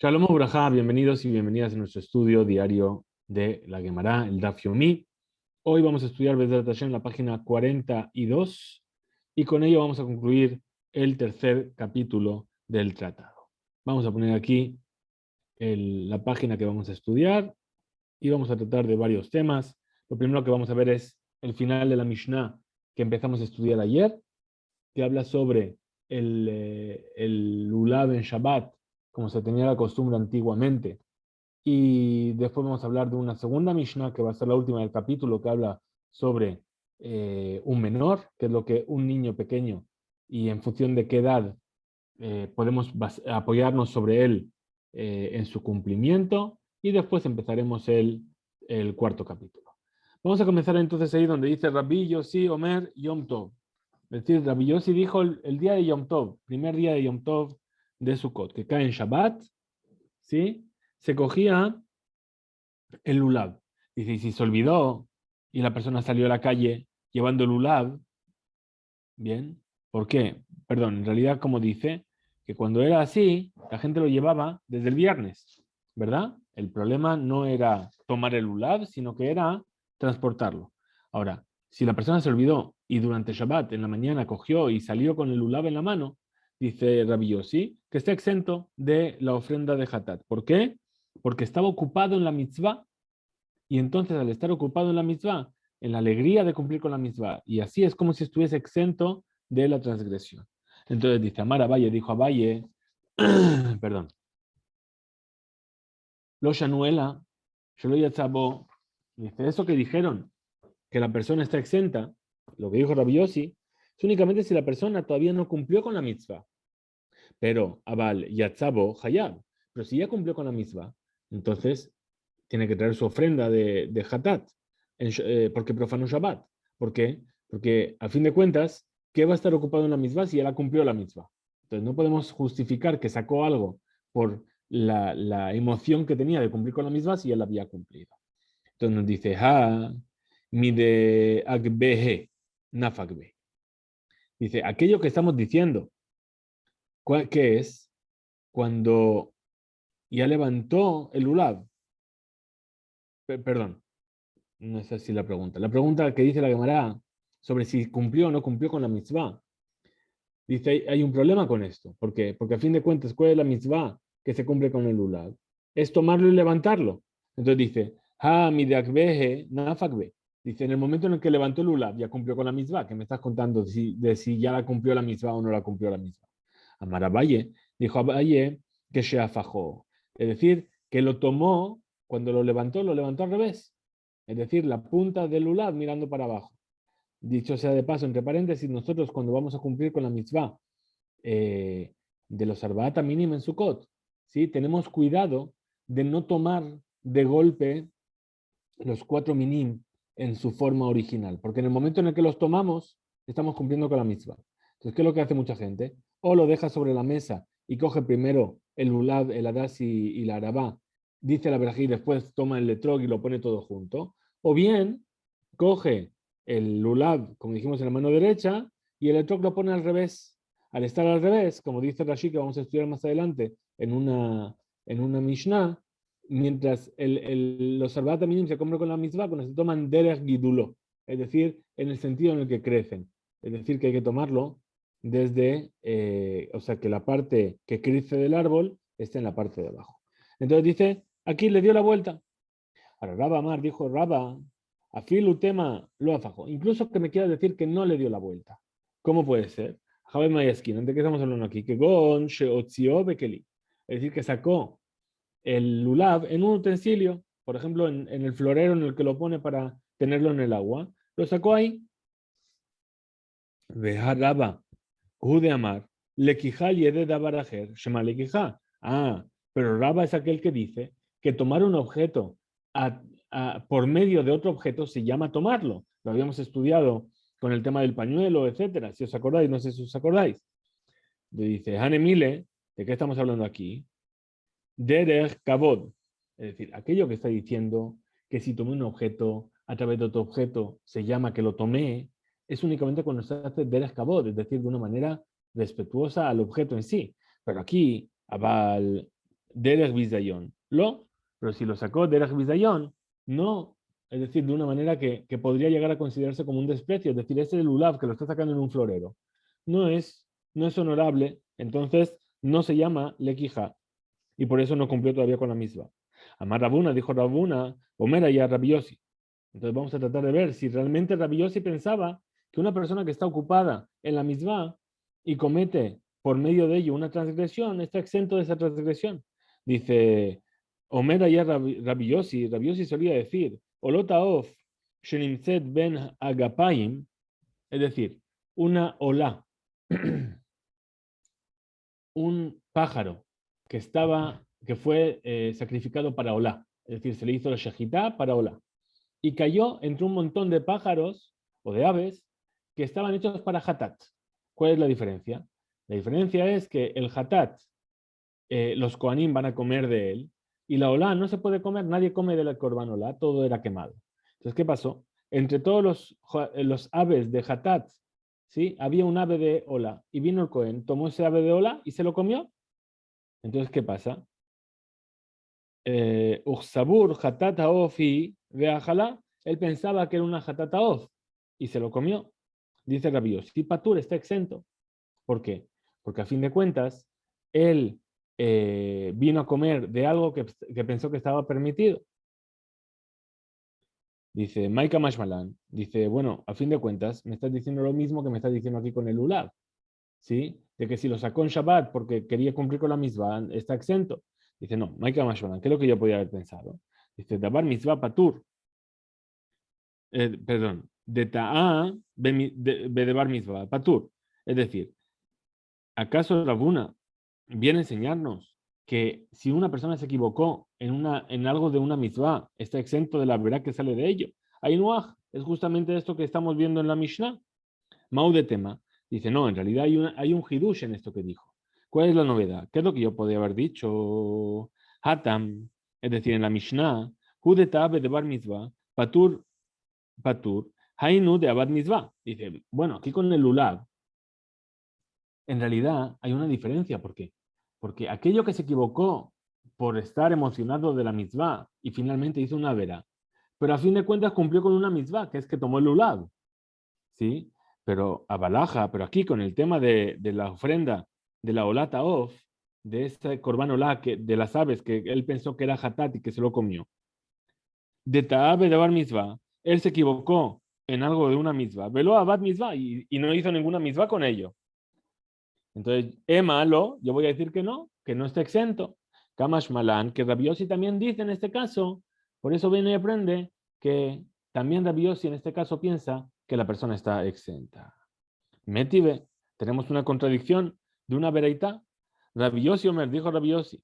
Shalom Ubrajá, bienvenidos y bienvenidas a nuestro estudio diario de la Gemara, el Daf Yomi. Hoy vamos a estudiar Bezrat Hashem la página 42 y con ello vamos a concluir el tercer capítulo del tratado. Vamos a poner aquí la página que vamos a estudiar y vamos a tratar de varios temas. Lo primero que vamos a ver es el final de la Mishnah que empezamos a estudiar ayer, que habla sobre el Lulav en Shabbat, como se tenía la costumbre antiguamente. Y después vamos a hablar de una segunda Mishnah, que va a ser la última del capítulo, que habla sobre un menor, que es lo que un niño pequeño, y en función de qué edad podemos apoyarnos sobre él en su cumplimiento. Y después empezaremos el cuarto capítulo. Vamos a comenzar entonces ahí donde dice Rabbi Yossi Omer Yom Tov. Es decir, Rabbi Yossi dijo el día de Yom Tov, primer día de Yom Tov de Sukkot, que cae en Shabbat, ¿sí? Se cogía el lulav. Dice, y si se olvidó y la persona salió a la calle llevando el lulav, bien, ¿por qué? Perdón, en realidad como dice, que cuando era así, la gente lo llevaba desde el viernes, ¿verdad? El problema no era tomar el lulav, sino que era transportarlo. Ahora, si la persona se olvidó y durante Shabbat en la mañana cogió y salió con el lulav en la mano, dice Rabbi Yossi, que está exento de la ofrenda de Hatat. ¿Por qué? Porque estaba ocupado en la mitzvah. Y entonces al estar ocupado en la mitzvah, en la alegría de cumplir con la mitzvah, y así es como si estuviese exento de la transgresión. Entonces dice Amar Abaye, dijo Abaye, perdón, lo shanuela, shelo yatzabo, dice eso que dijeron, que la persona está exenta, lo que dijo Rabbi Yossi, es únicamente si la persona todavía no cumplió con la mitzvah. Pero Abal yatzabo hayab, pero si ya cumplió con la mitzvah, entonces tiene que traer su ofrenda de Hatat, porque profanó Shabbat. ¿Por qué? Porque a fin de cuentas, ¿qué va a estar ocupado en la mitzvah si ya la cumplió la mitzvah? Entonces no podemos justificar que sacó algo por la emoción que tenía de cumplir con la mitzvah si ya la había cumplido. Entonces nos dice, mi de agbehe, nafagbe. Dice, aquello que estamos diciendo, ¿qué es? Cuando ya levantó el lulav. Perdón, no es así la pregunta. La pregunta que dice la Gemara sobre si cumplió o no cumplió con la mitzvah. Dice, hay un problema con esto. ¿Por qué? Porque a fin de cuentas, ¿cuál es la mitzvah que se cumple con el lulav? Es tomarlo y levantarlo. Entonces dice, midakbehe nafakbe. Dice, en el momento en el que levantó el lulav, ya cumplió con la mitzvah. ¿Qué me estás contando de si ya la cumplió la mitzvah o no la cumplió la mitzvah? Amar Abaye, dijo Abaye que se afajó. Es decir, que lo tomó, cuando lo levantó al revés. Es decir, la punta del lulav mirando para abajo. Dicho sea de paso, entre paréntesis, nosotros cuando vamos a cumplir con la mitzvah de los arba'ata mínima en Sukkot, ¿sí? Tenemos cuidado de no tomar de golpe los 4 minim en su forma original, porque en el momento en el que los tomamos, estamos cumpliendo con la mitzvah. Entonces, ¿qué es lo que hace mucha gente? O lo deja sobre la mesa y coge primero el lulav, el hadas y la arabá, dice la verajá y después toma el letrog y lo pone todo junto. O bien, coge el lulav, como dijimos, en la mano derecha y el letrog lo pone al revés. Al estar al revés, como dice Rashi, que vamos a estudiar más adelante en una Mishnah, mientras los Arbaat Minim se comen con la mitzvah, cuando se toman derech gidulo, es decir, en el sentido en el que crecen. Es decir, que hay que tomarlo desde, o sea, que la parte que crece del árbol esté en la parte de abajo. Entonces dice, aquí le dio la vuelta. Ahora Rabba Amar dijo, Rabba, afilu tema lo afajó. Incluso que me quiera decir que no le dio la vuelta. ¿Cómo puede ser? Jabe Mayaskin, ¿de qué estamos hablando aquí? Que gon sheotzio bekeli. Es decir, que sacó el lulav en un utensilio, por ejemplo, en el florero en el que lo pone para tenerlo en el agua, lo sacó ahí. Vejaraba, Jude Amar, Lequijal yede dabarajer, Shema Lequijá. Pero Raba es aquel que dice que tomar un objeto por medio de otro objeto se llama tomarlo. Lo habíamos estudiado con el tema del pañuelo, etcétera. Si os acordáis, no sé si os acordáis. Dice, Hanemile, ¿de qué estamos hablando aquí? Derech Kabod, es decir, aquello que está diciendo que si tomé un objeto a través de otro objeto se llama que lo tomé, es únicamente cuando se hace Derech Kabod, es decir, de una manera respetuosa al objeto en sí. Pero aquí, Abal derech bizayon. Pero si lo sacó derech bizayon, no, es decir, de una manera que podría llegar a considerarse como un desprecio, es decir, ese lulav que lo está sacando en un florero, no es, no es honorable, entonces no se llama lequija, y por eso no cumplió todavía con la misma. Amar Rabuna, dijo Rabuna, Omer y a Rabbi Yossi. Entonces vamos a tratar de ver si realmente Rabbi Yossi pensaba que una persona que está ocupada en la misma y comete por medio de ello una transgresión, está exento de esa transgresión. Dice, Omer y a Rabbi Yossi solía decir, Olotaof, Shenimzet ben Agapayim, es decir, una ola, un pájaro que fue sacrificado para Olá, es decir, se le hizo la shejitá para Olá, y cayó entre un montón de pájaros o de aves que estaban hechos para hatat. ¿Cuál es la diferencia? La diferencia es que el hatat, los kohanim van a comer de él, y la Olá no se puede comer, nadie come del korban Olá, todo era quemado. Entonces, ¿qué pasó? Entre todos los aves de hatat, ¿sí? Había un ave de Olá, y vino el Cohen, tomó ese ave de Olá y se lo comió. Entonces, ¿qué pasa? Uxabur, hatata of y veajalá, él pensaba que era una hatata of y se lo comió. Dice Rabbi Yossi, Patur está exento. ¿Por qué? Porque a fin de cuentas, él vino a comer de algo que pensó que estaba permitido. Dice Maika Mashmalan, dice, bueno, a fin de cuentas, me estás diciendo lo mismo que me estás diciendo aquí con el Lulav, ¿sí? De que si lo sacó en Shabbat porque quería cumplir con la misma, está exento. Dice, no, Maika Mashmalan, ¿qué es lo que yo podía haber pensado? Dice, Dabar Mitzvah Patur, perdón, de Ta'a Bedebar Mitzvah Patur. Es decir, ¿acaso Rabuna viene a enseñarnos que si una persona se equivocó en algo de una mitzvah, está exento de la verdad que sale de ello? Ainuaj, es justamente esto que estamos viendo en la Mishnah. Mau de tema, dice, no, en realidad hay un hidush en esto que dijo. ¿Cuál es la novedad? ¿Qué es lo que yo podía haber dicho? Hatam, es decir, en la Mishnah, Hudeta de bar mitzvah, patur, patur, hainu de abad mitzvah. Dice, bueno, aquí con el lulav, en realidad hay una diferencia. ¿Por qué? Porque aquello que se equivocó por estar emocionado de la mitzvah y finalmente hizo una vera, pero a fin de cuentas cumplió con una mitzvah, que es que tomó el lulav, ¿sí? Pero a Balaja, pero aquí con el tema de la ofrenda de la olata of, de ese korban olá de las aves que él pensó que era hatat y que se lo comió, de Taabe de Bar Mitzvah, él se equivocó en algo de una mitzvah, veló a Bat Mitzvah y no hizo ninguna mitzvah con ello. Entonces, malo, yo voy a decir que no está exento. Kamash Malan, que Rabbi Yossi también dice en este caso, por eso viene y aprende que también Rabbi Yossi en este caso piensa que la persona está exenta. Metive, tenemos una contradicción de una veraita. Rabbi Yossi Omer, dijo Rabbi Yossi,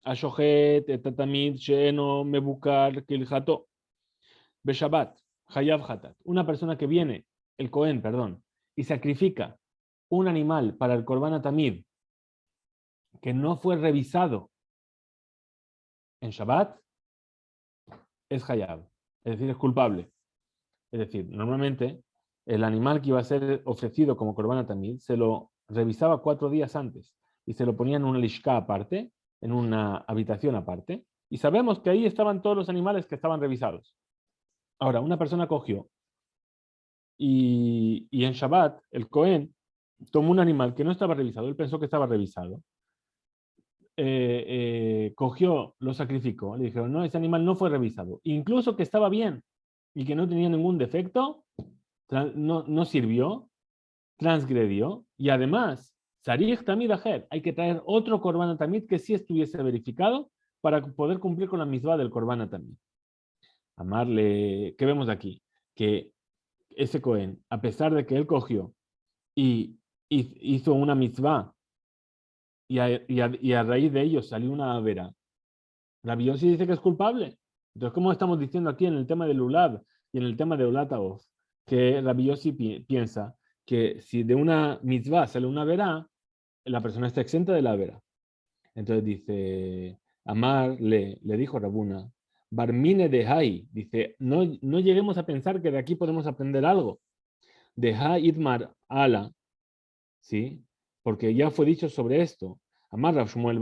Ashohet etatamid sheeno mebukar kilhato beshabat hayav hatat. Una persona que viene, el Cohen, perdón, y sacrifica un animal para el Korban Tamid que no fue revisado en Shabbat, es Hayab, es decir, es culpable. Es decir, normalmente el animal que iba a ser ofrecido como Korban Tamid se lo revisaba 4 días antes y se lo ponía en una lishka aparte, en una habitación aparte, y sabemos que ahí estaban todos los animales que estaban revisados. Ahora, una persona cogió y en Shabbat el Cohen tomó un animal que no estaba revisado, él pensó que estaba revisado, cogió, lo sacrificó, le dijeron, no, ese animal no fue revisado, incluso que estaba bien y que no tenía ningún defecto, no sirvió, transgredió, y además, Sarich Tamid Ajer, hay que traer otro Korban Tamid que sí estuviese verificado para poder cumplir con la misma del Korban Tamid. Amarle, ¿qué vemos aquí? Que ese Cohen, a pesar de que él cogió y hizo una mitzvah y a raíz de ello salió una vera, Rabbi Yossi dice que es culpable. Entonces, ¿cómo estamos diciendo aquí en el tema del Ulad y en el tema de Ulataov? Que Rabbi Yossi piensa que si de una mitzvah sale una vera, la persona está exenta de la vera. Entonces dice, Amar le dijo Rabuna, Barmine de Hai, dice, no lleguemos a pensar que de aquí podemos aprender algo. De Ha Idmar Ala, ¿sí? Porque ya fue dicho sobre esto. Amar Rav Shmuel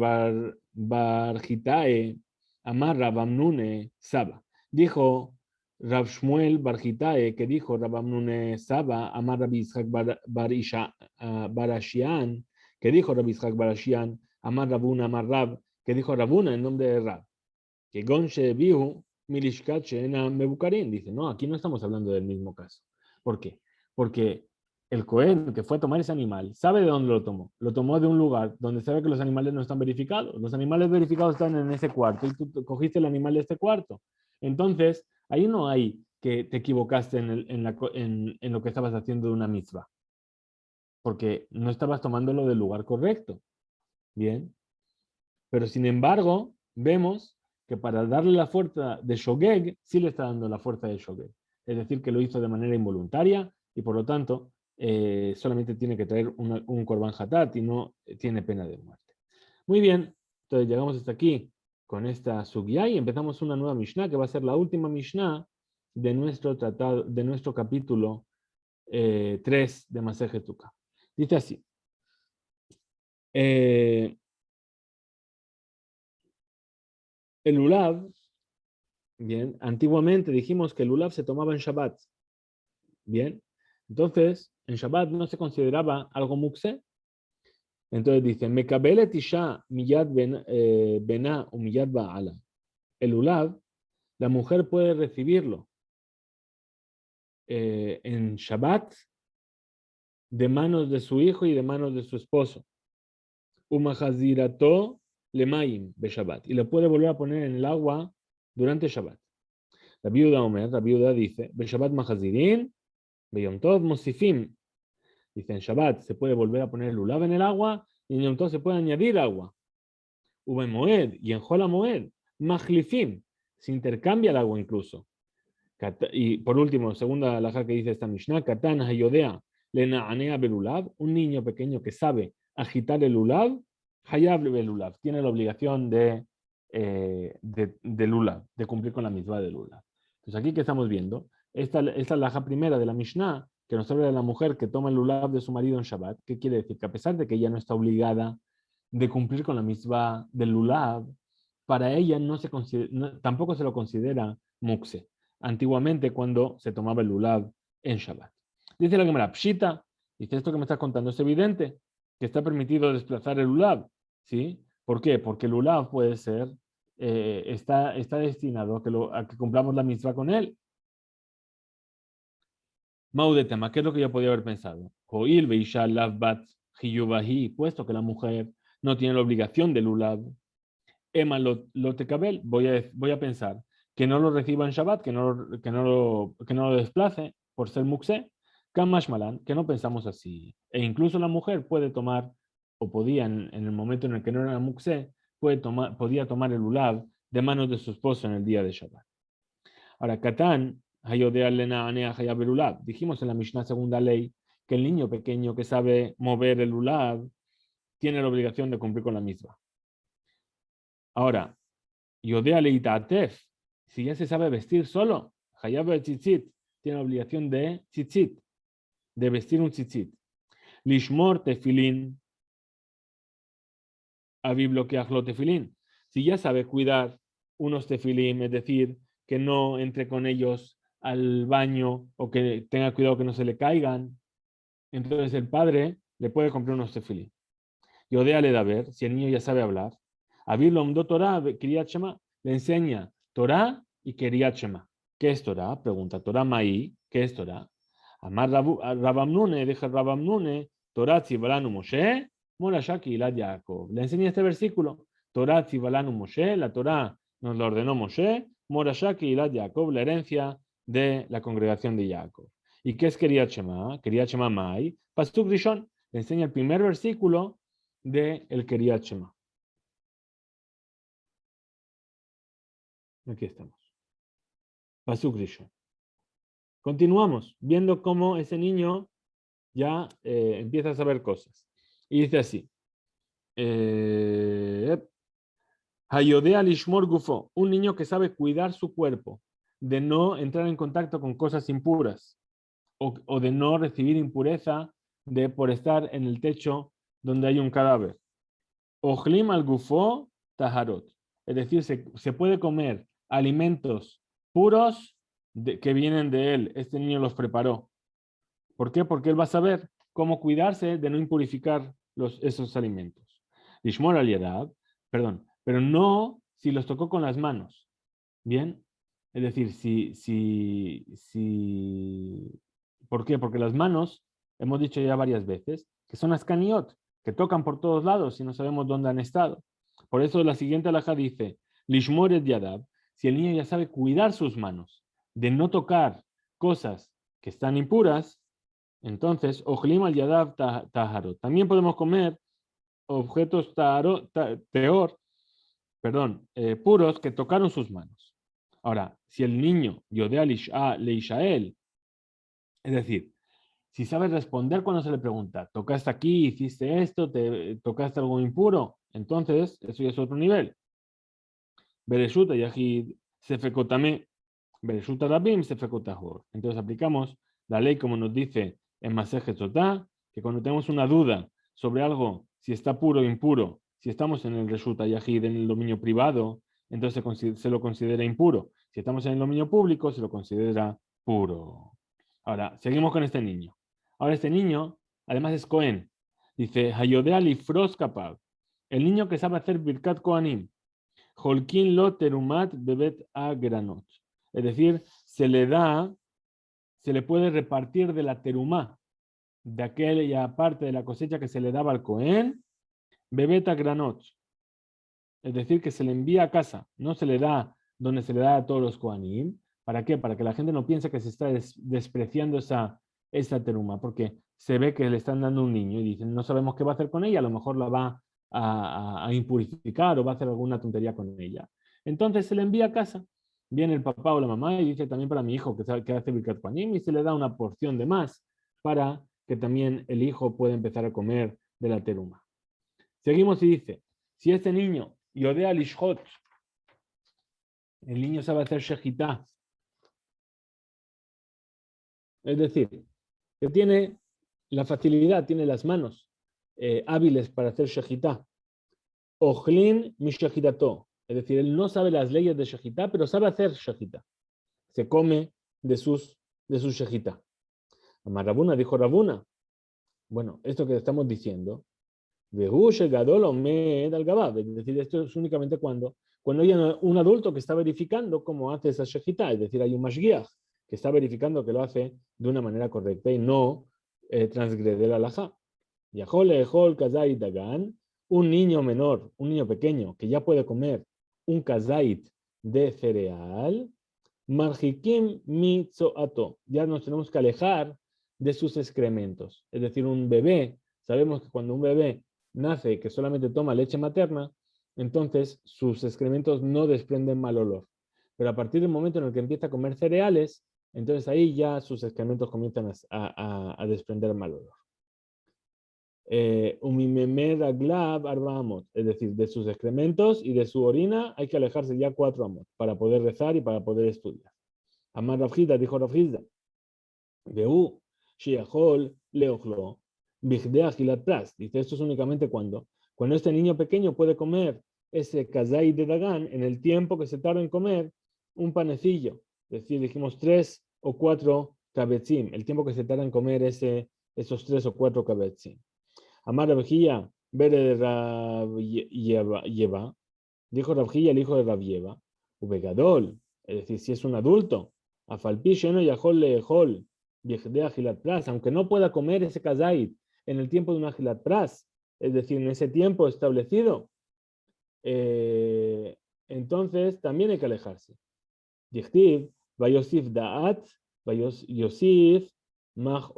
bar Gitae, Amar Rav Amnune Saba. Dijo Rav Shmuel bar Gitae, que dijo Rav Amnune Saba, Amar Rabbi Yitzhak bar Ashian, que dijo Rabbi Yitzhak bar Ashian, Amar Rabuna, Amar Rab, que dijo Rabuna en nombre de Rab. Que Gonche Bihu, Milishkat Sheena Mebukarin. Dice, no, aquí no estamos hablando del mismo caso. ¿Por qué? Porque el Cohen que fue a tomar ese animal, sabe de dónde lo tomó. Lo tomó de un lugar donde sabe que los animales no están verificados. Los animales verificados están en ese cuarto y tú cogiste el animal de este cuarto. Entonces, ahí no hay que te equivocaste en lo que estabas haciendo de una mitzvah. Porque no estabas tomándolo del lugar correcto. Bien. Pero sin embargo, vemos que para darle la fuerza de Shogeg, sí le está dando la fuerza de Shogeg. Es decir, que lo hizo de manera involuntaria y por lo tanto solamente tiene que traer un Korban Hatat y no tiene pena de muerte. Muy bien, entonces llegamos hasta aquí con esta Sugya y empezamos una nueva Mishnah que va a ser la última Mishnah de nuestro tratado, de nuestro capítulo 3 de Masejet Tukah. Dice así. El Lulav, bien, antiguamente dijimos que el Lulav se tomaba en Shabbat. Bien, entonces en Shabbat no se consideraba algo mukse. Entonces dice, Mekabelet isha miyad bena o miyad ba'ala. El Lulav, la mujer puede recibirlo en Shabbat de manos de su hijo y de manos de su esposo. Umahazirato lemayim be Shabbat. Y le puede volver a poner en el agua durante Shabbat. La viuda dice, be Shabbat mahazirin, be Yom Tov mosifim. Dice, en Shabbat se puede volver a poner el lulav en el agua y en Yom Tov se puede añadir agua. Uben Moed y en Jola Moed, Mahlifim, se intercambia el agua incluso. Y por último, segunda alajá que dice esta Mishnah, Katan hayodea lena'anea belulav, un niño pequeño que sabe agitar el lulav, hayab belulav, tiene la obligación de lulav, de cumplir con la mitzvah de lulav. Entonces aquí que estamos viendo, esta alajá primera de la Mishnah, que nos habla de la mujer que toma el lulav de su marido en Shabbat, ¿qué quiere decir? Que a pesar de que ella no está obligada de cumplir con la mitzvah del lulav, para ella tampoco se lo considera mukse. Antiguamente cuando se tomaba el lulav en Shabbat. Dice la Gemara, Pshita, dice esto que me estás contando es evidente, que está permitido desplazar el lulav, ¿sí? ¿Por qué? Porque el lulav puede ser, está destinado a que cumplamos la mitzvah con él. Maudetema, ¿qué es lo que yo podía haber pensado? Joil Beisha Lavbat Hiyubahi, puesto que la mujer no tiene la obligación del lulav, Emma Lotekabel, voy a pensar que no lo reciba en Shabbat, que no lo desplace por ser muksé, Kamash Malan, que no pensamos así. E incluso la mujer puede tomar, o podía en el momento en el que no era muksé, podía tomar el lulav de manos de su esposo en el día de Shabbat. Ahora, Katán, dijimos en la Mishnah segunda ley que el niño pequeño que sabe mover el lulav tiene la obligación de cumplir con la misma. Ahora, Yodea Leitatef, si ya se sabe vestir solo, Hayab el tzitzit, tiene la obligación de tzitzit, de vestir un tzitzit. Lishmor tefilin, abibloqueajlo tefilin. Si ya sabe cuidar unos tefilin, es decir, que no entre con ellos al baño o que tenga cuidado que no se le caigan, entonces el padre le puede comprar unos tefilin. Yodea le da ver, si el niño ya sabe hablar. Abiblo Mdo Torah, Kriyat Shema, le enseña Torah y Kriyat Shema. ¿Qué es Torah? Pregunta Torah Maí, ¿qué es Torah? Amar Rabamnune, deja Rabamnune, Torah Tzivalanu Moshe, Morashaki Ilad Yaakov. Le enseña este versículo. Torah Tzivalanu Moshe, la Torah nos lo ordenó Moshe, Morashaki Ilad Yaakov, la herencia de la congregación de Jacob. ¿Y qué es Kriyat Shema? Kriyat Shema Mai, Pasuk Rishon, le enseña el primer versículo de el Kriyat Shema. Aquí estamos. Pasuk Rishon. Continuamos viendo cómo ese niño ya empieza a saber cosas. Y dice así. Hayodea lishmor gufo, un niño que sabe cuidar su cuerpo, de no entrar en contacto con cosas impuras o de no recibir impureza por estar en el techo donde hay un cadáver. Ojlim al gufo taharot. Es decir, se puede comer alimentos puros que vienen de él. Este niño los preparó. ¿Por qué? Porque él va a saber cómo cuidarse de no impurificar esos alimentos. Lishmor al yadav, perdón, pero no si los tocó con las manos. ¿Bien? Es decir, ¿por qué? Porque las manos, hemos dicho ya varias veces, que son ascaniot, que tocan por todos lados y no sabemos dónde han estado. Por eso la siguiente alajá dice, Lishmor et yadav, si el niño ya sabe cuidar sus manos, de no tocar cosas que están impuras, entonces, ojlim al yadav taharot. También podemos comer objetos puros que tocaron sus manos. Ahora, si el niño yodea leishael, es decir, si sabe responder cuando se le pregunta, tocaste aquí, hiciste esto, tocaste algo impuro, entonces eso ya es otro nivel. Bereshuta yahid sefekotame, bereshuta rabim sefekotahor. Entonces aplicamos la ley como nos dice en Masejet Sotá, que cuando tenemos una duda sobre algo, si está puro o impuro, si estamos en el Reshuta Yahid, en el dominio privado, entonces se lo considera impuro. Si estamos en el dominio público, se lo considera puro. Ahora, seguimos con este niño. Ahora este niño, además es Cohen. Dice, Hayodea lifros kapab. El niño que sabe hacer Birkat Kohanim. Holkin lo terumat bebet a granot. Es decir, se le puede repartir de la terumá, de aquella parte de la cosecha que se le daba al Cohen, bebet a granot. Es decir, que se le envía a casa, no se le da donde se le da a todos los Kohanim. ¿Para qué? Para que la gente no piense que se está despreciando esa teruma, porque se ve que le están dando un niño y dicen, no sabemos qué va a hacer con ella, a lo mejor la va a impurificar o va a hacer alguna tontería con ella. Entonces se le envía a casa. Viene el papá o la mamá y dice también para mi hijo que hace Birkat Kohanim y se le da una porción de más para que también el hijo pueda empezar a comer de la teruma. Seguimos y dice, si este niño yodea lishhot, el niño sabe hacer shejitá, es decir, que tiene la facilidad, tiene las manos hábiles para hacer shejitá. Ojlin mi shejitato, es decir, él no sabe las leyes de shejitá, pero sabe hacer shejitá. Se come de sus shejitá. Amar Rabuna, dijo Rabuna, bueno, esto que estamos diciendo, es decir, esto es únicamente cuando hay un adulto que está verificando cómo hace esa shejitá, es decir, hay un mashgiach que está verificando que lo hace de una manera correcta y no transgrede la halajá. Un niño menor, un niño pequeño que ya puede comer un kazait de cereal, marjikim mitzoato, ya nos tenemos que alejar de sus excrementos. Es decir, un bebé, sabemos que cuando un bebé nace que solamente toma leche materna, entonces sus excrementos no desprenden mal olor. Pero a partir del momento en el que empieza a comer cereales, entonces ahí ya sus excrementos comienzan a desprender mal olor. Es decir, de sus excrementos y de su orina hay que alejarse ya 4 amot para poder rezar y para poder estudiar. Amar Rafjida, dijo Rafjida, Beú, Shiachol, Leochlo, Bigdea Gilat Pras. Dice, esto es únicamente cuando este niño pequeño puede comer ese kazai de Dagan en el tiempo que se tarda en comer un panecillo. Es decir, dijimos 3 o 4 kabetzim, el tiempo que se tarda en comer esos 3 o 4 kabetzim. Amar Rabjía, Bere de Rabieva, dijo Rabjía, el hijo de Rabieva, Ubegadol, es decir, si es un adulto, Afalpi Sheno Yahol Lehol, de Agilat Pras, aunque no pueda comer ese kazait en el tiempo de un Agilat Pras, es decir, en ese tiempo establecido, entonces también hay que alejarse. Dichtiv, Vayosif Da'at, Vayosif Mach,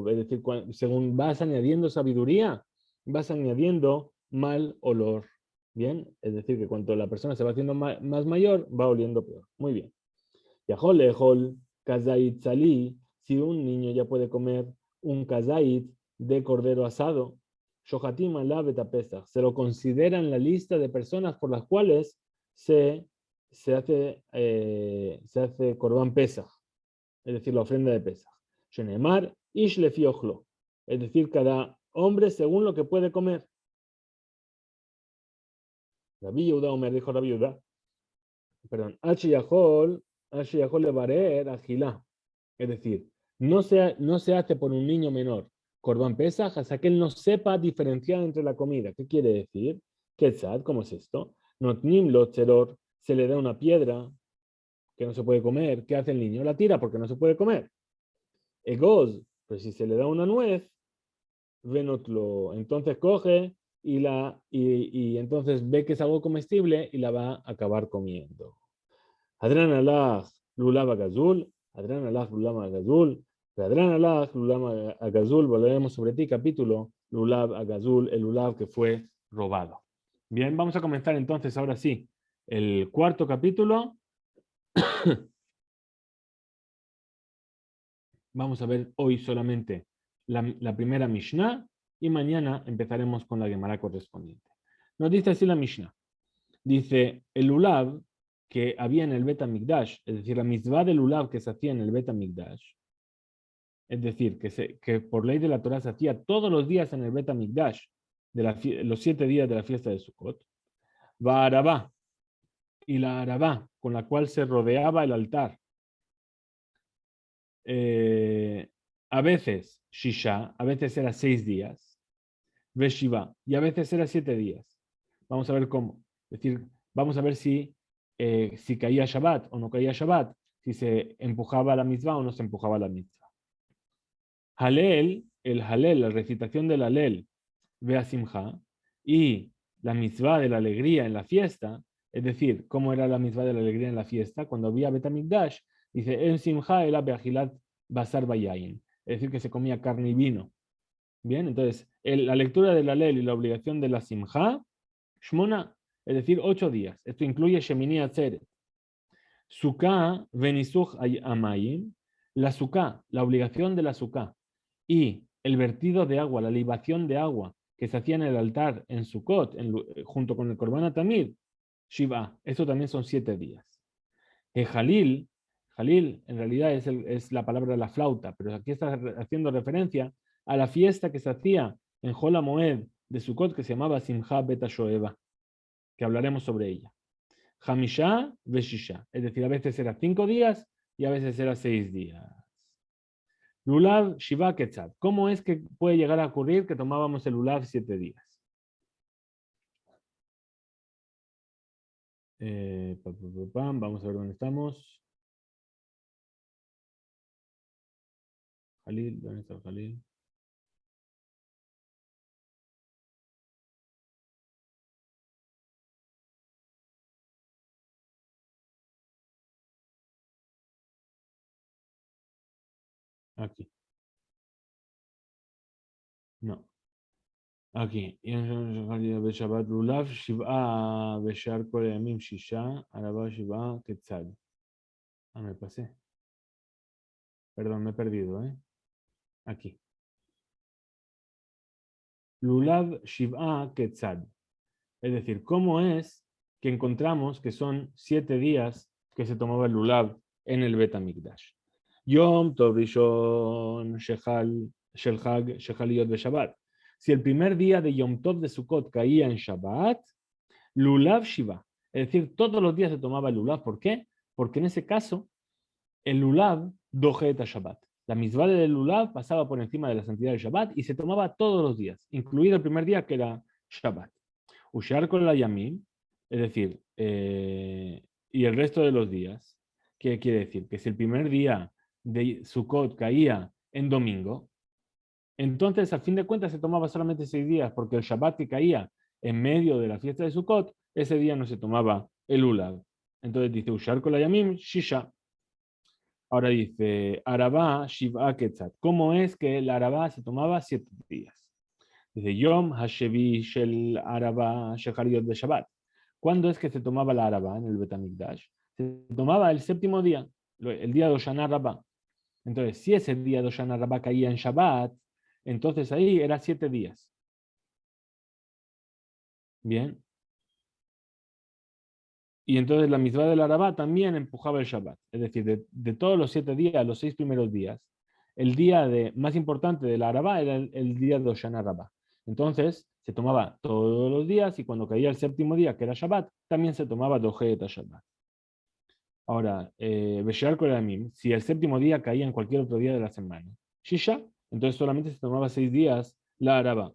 es decir, según vas añadiendo sabiduría, vas añadiendo mal olor. Bien, es decir, que cuando la persona se va haciendo más mayor, va oliendo peor. Muy bien. Yahol Lehol, Kazait Salí, si un niño ya puede comer un kazait de cordero asado, Shohatim Alabet Pesach, se lo considera en la lista de personas por las cuales se hace Korban Pesach, es decir, la ofrenda de Pesach. Shenemar Ish Lefi Ochlo, es decir, cada hombre según lo que puede comer. Rabbi Yehuda Omer, dijo Rabbi Yehuda, perdón, H. Yahol levarer agilá. Es decir, no se hace por un niño menor Corban Pesaj hasta que él no sepa diferenciar entre la comida. ¿Qué quiere decir? Quetzad, ¿cómo es esto? Notnim lo tzeror, se le da una piedra que no se puede comer. ¿Qué hace el niño? La tira porque no se puede comer. Egoz, pues si se le da una nuez, venotlo, entonces coge y entonces ve que es algo comestible y la va a acabar comiendo. Adran alach lulav agazul, Adran alach lulav agazul, Adran alach lulav agazul, volveremos sobre ti, capítulo lulav agazul, el lulav que fue robado. Bien, vamos a comenzar entonces ahora sí el cuarto capítulo. Vamos a ver hoy solamente la primera Mishnah y mañana empezaremos con la Gemara correspondiente. Nos dice así la Mishnah. Dice, el lulav que había en el Bet HaMikdash, es decir, la mitzvah del lulav que se hacía en el Bet HaMikdash, es decir, que por ley de la Torah se hacía todos los días en el Bet HaMikdash, los 7 días de la fiesta de Sukkot, va Arabá, y la Arabá con la cual se rodeaba el altar, a veces Shisha, a veces era 6 días, Veshiva, y a veces era 7 días. Vamos a ver cómo. Es decir, vamos a ver si caía Shabbat o no caía Shabbat, si se empujaba la mitzvah o no se empujaba la mitzvah. Halel, la recitación del Halel, Bea Simcha, y la mitzvah de la alegría en la fiesta, es decir, ¿cómo era la mitzvah de la alegría en la fiesta? Cuando había Bet HaMikdash, dice, en Simcha era Beajilat Basar Bayayin, es decir, que se comía carne y vino. Bien, entonces, la lectura del Halel y la obligación de la Simcha, Shmona, es decir, 8 días. Esto incluye Shemini Atzeret. Sukkah, Venisuch Amayim, la Sukkah, la obligación de la Sukkah, y el vertido de agua, la libación de agua que se hacía en el altar en Sukkot, junto con el Korban HaTamid, Shiva, eso también son 7 días. Jalil en realidad es la palabra la flauta, pero aquí está haciendo referencia a la fiesta que se hacía en Hol HaMoed de Sukkot que se llamaba Simcha Bet HaShoeva, que hablaremos sobre ella. Hamishá Veshisha, es decir, a veces era 5 días y a veces era 6 días. Lulav Shiva Ketzad, ¿cómo es que puede llegar a ocurrir que tomábamos el Lulav 7 días? Vamos a ver dónde estamos. Jalil, ¿dónde está Jalil? Aquí. No. Aquí. Shabbat Lulav Shiva Beshar Kol Yamim Shisha Araba Shiva Ketzad. Me pasé. Perdón, me he perdido, ¿eh? Aquí. Lulav Shiva Ketzad. Es decir, ¿cómo es que encontramos que son 7 días que se tomaba el lulav en el Bet HaMikdash? Yom Tov Rishon Shel Hag Shabbat. Si el primer día de Yom Tov de Sukkot caía en Shabbat, lulav Shiva. Es decir, todos los días se tomaba el lulav. ¿Por qué? Porque en ese caso, el lulav dojet a Shabbat. La mitzvah del lulav pasaba por encima de la santidad del Shabbat y se tomaba todos los días, incluido el primer día que era Shabbat. Ushar con la Yamim, es decir, y el resto de los días, ¿qué quiere decir? Que si el primer día de Sukkot caía en domingo, entonces a fin de cuentas se tomaba solamente 6 días, porque el Shabbat que caía en medio de la fiesta de Sukkot, ese día no se tomaba el Lulav. Entonces dice Ushar con la Yamim, Shisha. Ahora dice Arabá, Shiva Ketzat. ¿Cómo es que el Arabá se tomaba 7 días? Dice Yom Hashevi Shel Araba Shechariot de Shabbat. ¿Cuándo es que se tomaba la Araba en el Bet HaMikdash? Se tomaba el 7º día, el día de Hoshana Rabbah. Entonces, si ese día de Hoshana Rabbah caía en Shabbat, entonces ahí era 7 días. Bien. Y entonces la mitzvah del Arabá también empujaba el Shabbat. Es decir, de todos los 7 días, los 6 primeros días, el día más importante del Arabá era el día de Hoshana Rabbah. Entonces, se tomaba todos los días y cuando caía el séptimo día, que era Shabbat, también se tomaba Dohet Shabbat. Ahora, Beshear Koramim, si el séptimo día caía en cualquier otro día de la semana, Shisha, entonces solamente se tomaba 6 días la Araba.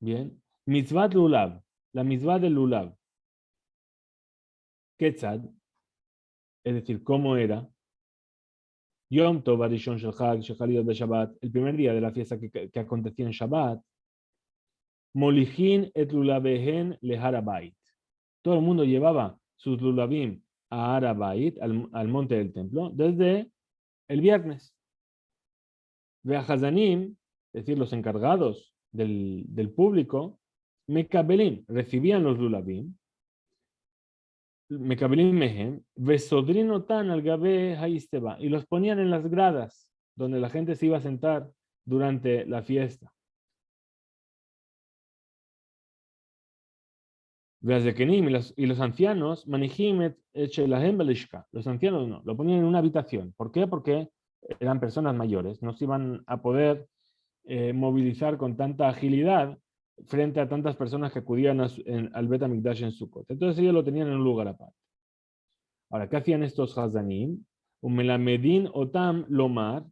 Bien. Mitzvat Lulav, la mitzvah del Lulav. Ketzad, es decir, ¿cómo era? Yom Tov Arishon Shel Chag, Shechaliot de Shabbat, el primer día de la fiesta que acontecía en Shabbat, Molijin et Lulavehen le Harabait. Todo el mundo llevaba sus Lulavim a Harabait, al monte del templo, desde el viernes. Ve a Hazanim, es decir, los encargados del público, Mekabelim, recibían los Lulavim, Mekabelim Mehem, Vesodrinotan al Gabe Haisteba, y los ponían en las gradas donde la gente se iba a sentar durante la fiesta. Veazekenim y los ancianos, Manihimet Echelahem Belishka, los ancianos no, lo ponían en una habitación. ¿Por qué? Porque eran personas mayores, no se iban a poder movilizar con tanta agilidad frente a tantas personas que acudían al Bet HaMikdash en Sukkot. Entonces ellos lo tenían en un lugar aparte. Ahora, ¿qué hacían estos Hazanim? Umelamedin otam lomar,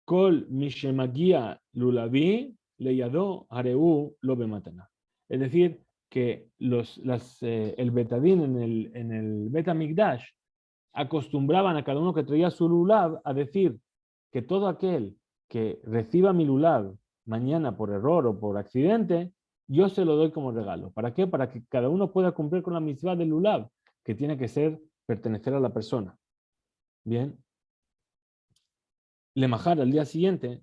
kol mishemagia lulavi leyado hareu lo bematana. Es decir, que el betadín en el Bet HaMikdash acostumbraban a cada uno que traía su lulav a decir que todo aquel que reciba mi lulav mañana por error o por accidente, yo se lo doy como regalo. ¿Para qué? Para que cada uno pueda cumplir con la mitzvah del lulav, que tiene que ser pertenecer a la persona. Bien. Lemahar, al día siguiente,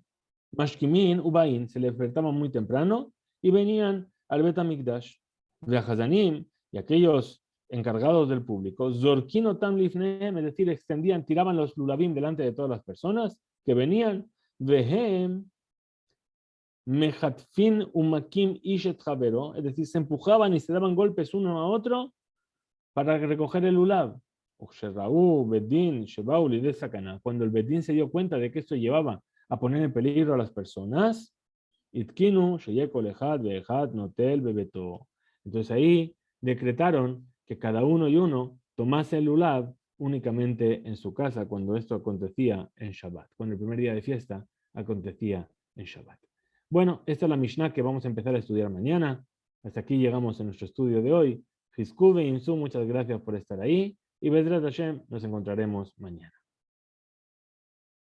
Mashkimin Ubain se despertaban muy temprano y venían al Bet HaMikdash. Veahazanim y aquellos encargados del público, Zorkino Tam Lifnehem, es decir, extendían, tiraban los lulavim delante de todas las personas que venían, Vehem Mehatfin Umakim Ishet Javero, es decir, se empujaban y se daban golpes uno a otro para recoger el lulav. Cuando el Bedín se dio cuenta de que esto llevaba a poner en peligro a las personas, entonces ahí decretaron que cada uno y uno tomase el lulav únicamente en su casa cuando esto acontecía en Shabbat, cuando el primer día de fiesta acontecía en Shabbat. Bueno, esta es la Mishnah que vamos a empezar a estudiar mañana. Hasta aquí llegamos a nuestro estudio de hoy. Muchas gracias por estar ahí y Bezrat Hashem nos encontraremos mañana.